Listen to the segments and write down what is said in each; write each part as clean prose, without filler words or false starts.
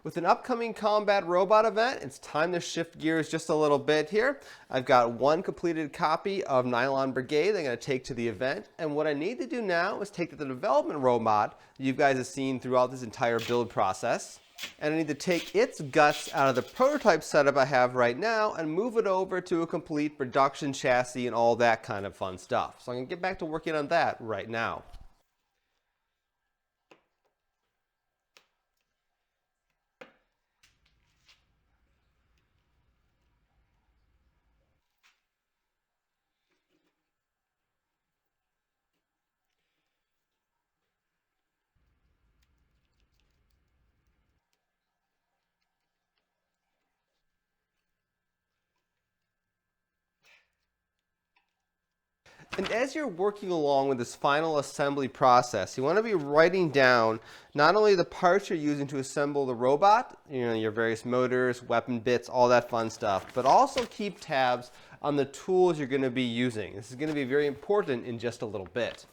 With an upcoming combat robot event, it's time to shift gears just a little bit here. I've got one completed copy of Nylon Brigade that I'm going to take to the event. And what I need to do now is take the development robot that you guys have seen throughout this entire build process. And I need to take its guts out of the prototype setup I have right now and move it over to a complete production chassis and all that kind of fun stuff. So I'm going to get back to working on that right now. And as you're working along with this final assembly process, you want to be writing down not only the parts you're using to assemble the robot, your various motors, weapon bits, all that fun stuff, but also keep tabs on the tools you're going to be using. This is going to be very important in just a little bit.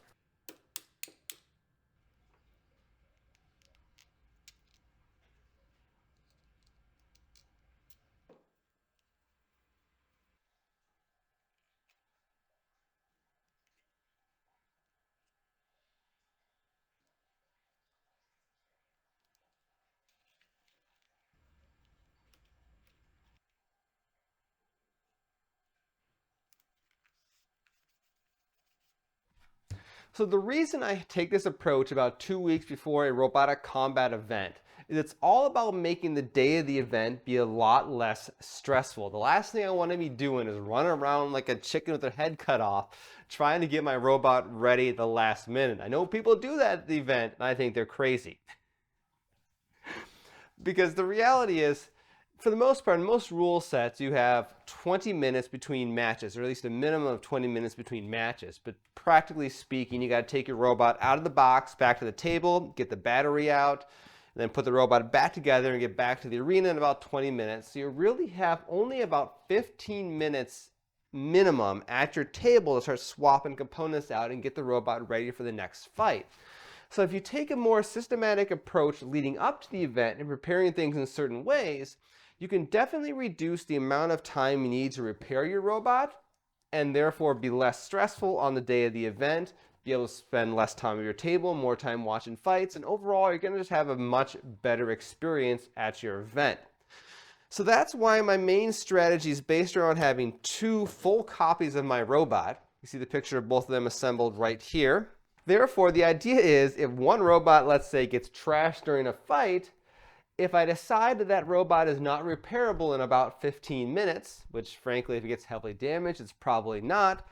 So the reason I take this approach about 2 weeks before a robotic combat event is it's all about making the day of the event be a lot less stressful. The last thing I want to be doing is running around like a chicken with their head cut off, trying to get my robot ready at the last minute. I know people do that at the event, and I think they're crazy. Because the reality is, for the most part, in most rule sets, you have 20 minutes between matches, or at least a minimum of 20 minutes between matches. But practically speaking, you got to take your robot out of the box, back to the table, get the battery out, and then put the robot back together and get back to the arena in about 20 minutes. So you really have only about 15 minutes minimum at your table to start swapping components out and get the robot ready for the next fight. So if you take a more systematic approach leading up to the event and preparing things in certain ways, you can definitely reduce the amount of time you need to repair your robot and therefore be less stressful on the day of the event, be able to spend less time at your table, more time watching fights, and overall you're going to just have a much better experience at your event. So that's why my main strategy is based around having 2 full copies of my robot. You see the picture of both of them assembled right here. Therefore, the idea is if one robot, let's say, gets trashed during a fight, if I decide that that robot is not repairable in about 15 minutes, which frankly, if it gets heavily damaged, it's probably not,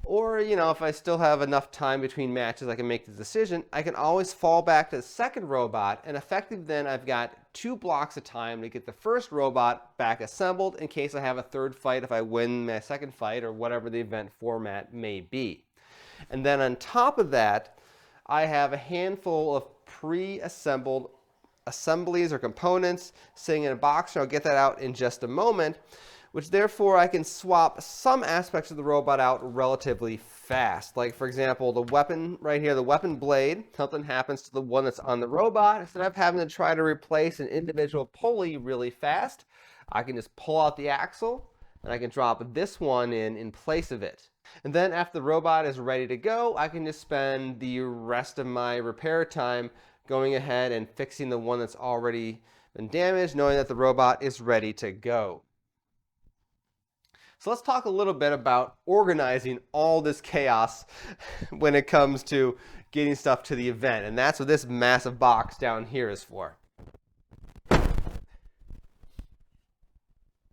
or if I still have enough time between matches I can make the decision, I can always fall back to the second robot, and effectively then I've got 2 blocks of time to get the first robot back assembled in case I have a third fight if I win my second fight or whatever the event format may be. And then on top of that, I have a handful of pre-assembled assemblies or components sitting in a box, and I'll get that out in just a moment, which therefore I can swap some aspects of the robot out relatively fast. Like for example, the weapon right here, the weapon blade, something happens to the one that's on the robot. Instead of having to try to replace an individual pulley really fast, I can just pull out the axle and I can drop this one in place of it. And then after the robot is ready to go, I can just spend the rest of my repair time going ahead and fixing the one that's already been damaged, knowing that the robot is ready to go. So let's talk a little bit about organizing all this chaos when it comes to getting stuff to the event. And that's what this massive box down here is for.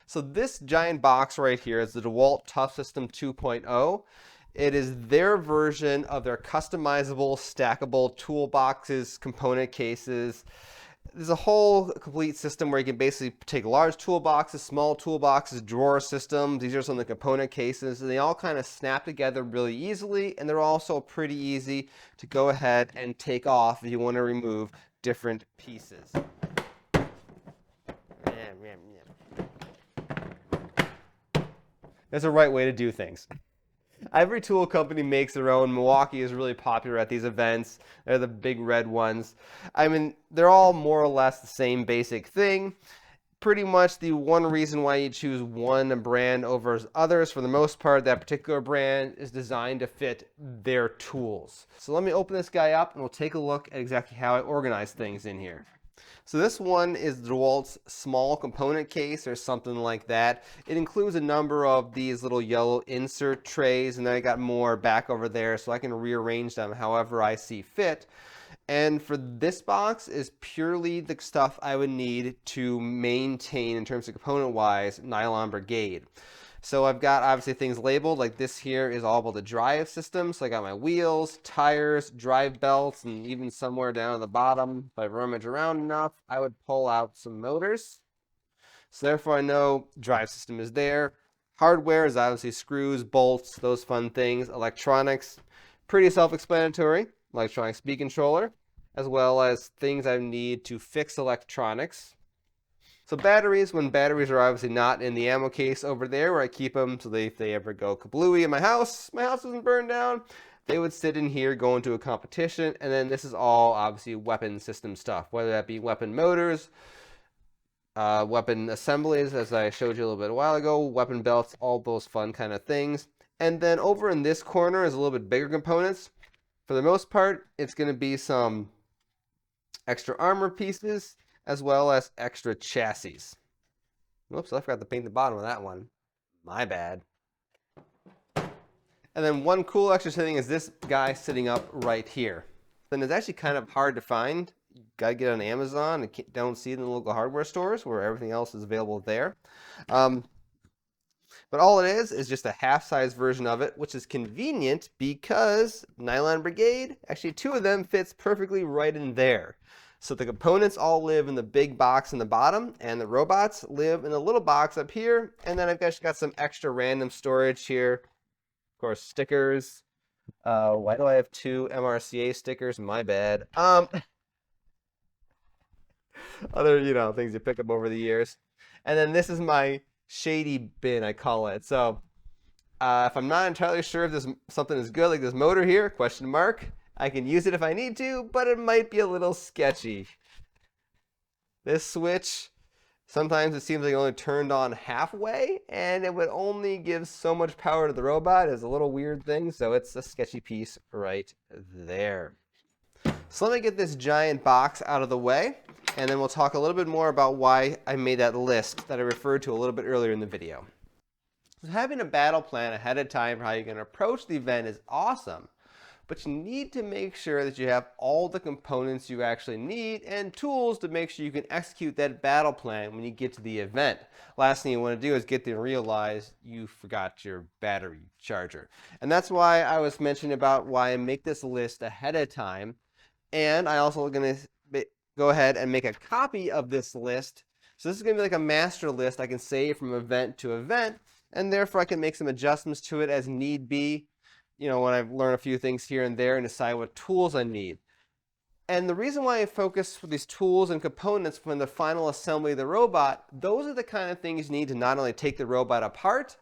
So this giant box right here is the DeWalt Tough System 2.0. It is their version of their customizable, stackable toolboxes, component cases. There's a whole complete system where you can basically take large toolboxes, small toolboxes, drawer systems. These are some of the component cases, and they all kind of snap together really easily, and they're also pretty easy to go ahead and take off if you want to remove different pieces. There's a right way to do things. Every tool company makes their own. Milwaukee is really popular at these events. They're the big red ones. I mean, they're all more or less the same basic thing. Pretty much the one reason why you choose one brand over others, for the most part, that particular brand is designed to fit their tools. So let me open this guy up and we'll take a look at exactly how I organize things in here. So this one is DeWalt's small component case or something like that. It includes a number of these little yellow insert trays, and then I got more back over there so I can rearrange them however I see fit. And for this box is purely the stuff I would need to maintain in terms of component-wise Nylon Brigade. So I've got obviously things labeled, like this here is all about the drive system. So I got my wheels, tires, drive belts, and even somewhere down at the bottom, if I rummage around enough, I would pull out some motors. So therefore I know drive system is there. Hardware is obviously screws, bolts, those fun things. Electronics, pretty self-explanatory. Electronic speed controller, as well as things I need to fix electronics. So batteries, when batteries are obviously not in the ammo case over there where I keep them, so if they ever go kablooey in my house doesn't burn down, they would sit in here, go into a competition, and then this is all obviously weapon system stuff, whether that be weapon motors, weapon assemblies, as I showed you a little bit a while ago, weapon belts, all those fun kind of things. And then over in this corner is a little bit bigger components. For the most part, it's going to be some extra armor pieces as well as extra chassis. Whoops, I forgot to paint the bottom of that one. My bad. And then one cool extra thing is this guy sitting up right here. Then it's actually kind of hard to find. You gotta get on Amazon and don't see it in the local hardware stores where everything else is available there. But all it is just a half-size version of it, which is convenient because Nylon Brigade, actually two of them fits perfectly right in there. So the components all live in the big box in the bottom, and the robots live in a little box up here. And then I've just got some extra random storage here. Of course, stickers. Why do I have two MRCA stickers? My bad. Other, things you pick up over the years. And then this is my shady bin, I call it. So if I'm not entirely sure if something is good, like this motor here, question mark, I can use it if I need to, but it might be a little sketchy. This switch, sometimes it seems like it only turned on halfway, and it would only give so much power to the robot. It's a little weird thing, so it's a sketchy piece right there. So let me get this giant box out of the way, and then we'll talk a little bit more about why I made that list that I referred to a little bit earlier in the video. So having a battle plan ahead of time for how you're going to approach the event is awesome, but you need to make sure that you have all the components you actually need and tools to make sure you can execute that battle plan when you get to the event. Last thing you want to do is get there and realize you forgot your battery charger. And that's why I was mentioning about why I make this list ahead of time. And I also going to go ahead and make a copy of this list. So this is going to be like a master list I can save from event to event, and therefore I can make some adjustments to it as need be, when I've learned a few things here and there and decide what tools I need. And the reason why I focus for these tools and components from the final assembly of the robot, those are the kind of things you need to not only take the robot apart,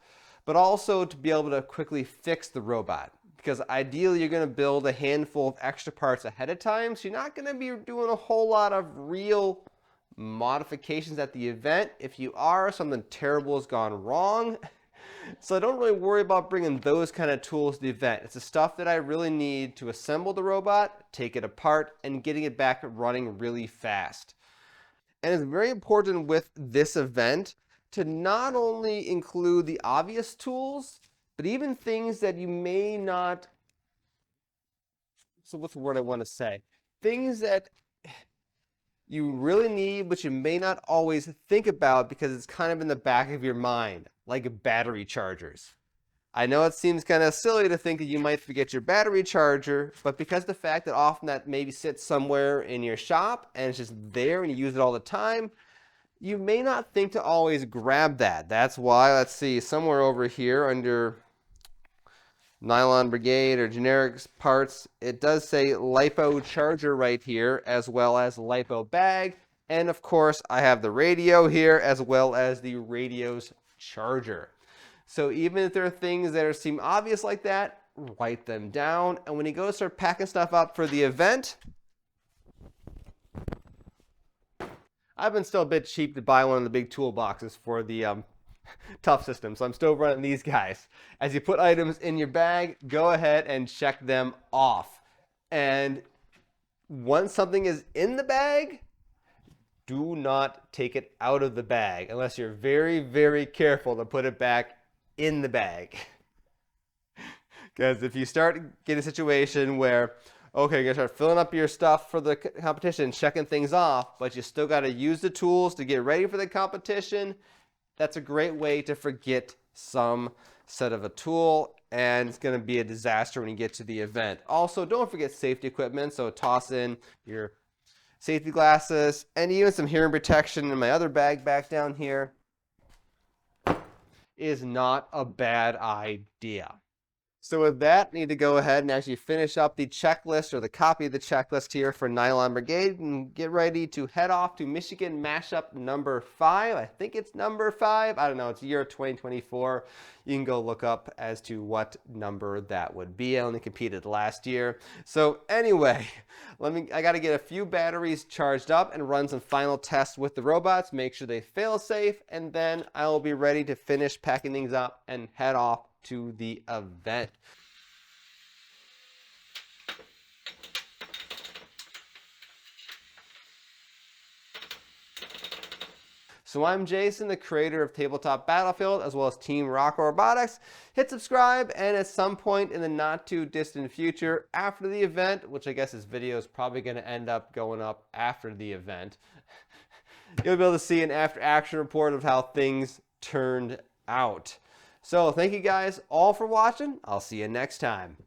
but also to be able to quickly fix the robot. Because ideally you're going to build a handful of extra parts ahead of time, so you're not going to be doing a whole lot of real modifications at the event. If you are, something terrible has gone wrong. So I don't really worry about bringing those kind of tools to the event. It's the stuff that I really need to assemble the robot, take it apart, and getting it back running really fast. And it's very important with this event to not only include the obvious tools, but even things that you may not, so what's the word I want to say? Things that you really need, but you may not always think about because it's kind of in the back of your mind, like battery chargers. I know it seems kind of silly to think that you might forget your battery charger, but because of the fact that often that maybe sits somewhere in your shop and it's just there and you use it all the time, you may not think to always grab that. That's why, let's see, somewhere over here under Nylon Brigade or generic parts, it does say LiPo charger right here, as well as LiPo bag. And of course, I have the radio here as well as the radio's charger. So even if there are things that seem obvious like that, write them down. And when you go to start packing stuff up for the event, I've been still a bit cheap to buy one of the big toolboxes for the tough system, so I'm still running these guys. As you put items in your bag, go ahead and check them off. And once something is in the bag, do not take it out of the bag unless you're very, very careful to put it back in the bag. Because if you start getting a situation where, okay, you're going to start filling up your stuff for the competition, checking things off, but you still got to use the tools to get ready for the competition, that's a great way to forget some set of a tool, and it's going to be a disaster when you get to the event. Also, don't forget safety equipment, so toss in your safety glasses and even some hearing protection in my other bag back down here is not a bad idea. So with that, I need to go ahead and actually finish up the checklist or the copy of the checklist here for Nylon Brigade and get ready to head off to Michigan Mashup number 5. I think it's number 5. I don't know. It's year 2024. You can go look up as to what number that would be. I only competed last year. So anyway, I got to get a few batteries charged up and run some final tests with the robots, make sure they fail safe, and then I will be ready to finish packing things up and head off to the event. So I'm Jason, the creator of Tabletop Battlefield, as well as Team Rocco Robotics. Hit subscribe, and at some point in the not too distant future, after the event, which I guess this video is probably going to end up going up after the event, you'll be able to see an after action report of how things turned out. So thank you guys all for watching. I'll see you next time.